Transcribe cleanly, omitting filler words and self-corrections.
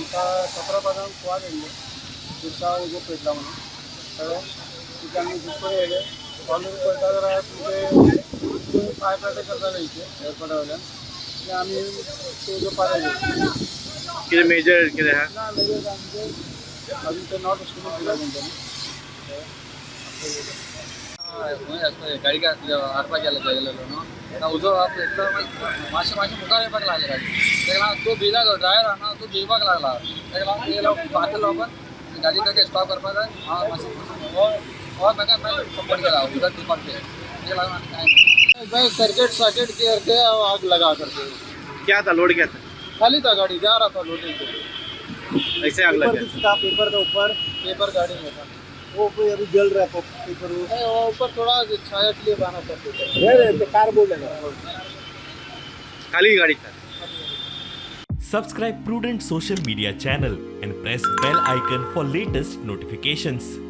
ఇంకా సత్రపదం స్క్వాడ్ ఉంది जिसका वो जो पेटला म्हणून तर तिथे आम्ही दुसरे गेले कॉलेज पडटा जाल्यार तुमचे पाय पाटे करताले इथे एअरपोर्टावयल्यान ते आम्ही तो जो पारे गेलो कितें मेजर कितें आहा ना लगेच आमचे अजून ते नॉट स्टुडंट दिला तेंच्यांनी गाडी हाडपाक गेलेलो न्हू उजो एकदम मातशें मुखार येवपाक लागले गाडी तेका लागून तो भिला ड्रायव्हर आहा ना तो भिवपाक लागला तेका लागून येयलो फाटीं लावून गाडी खंय स्टॉप करपाक जाय हांव मातशें हो म्हाका सपोर्ट केला उदक दिवपाक ते तेका लागून आनी कांय भाई सर्किट करके आग लगा करके क्या था लोड क्या था खाली था गाड़ी जा रहा था लोडिंग पे ऐसे आग लग गया था पेपर था ऊपर पेपर गाड़ी में था वो कोई अभी जल रहा है पेपर वो ऊपर थोड़ा छाया के लिए बना था पेपर कार बोल खाली गाड़ी था Subscribe Prudent Social Media channel and press bell icon for latest notifications.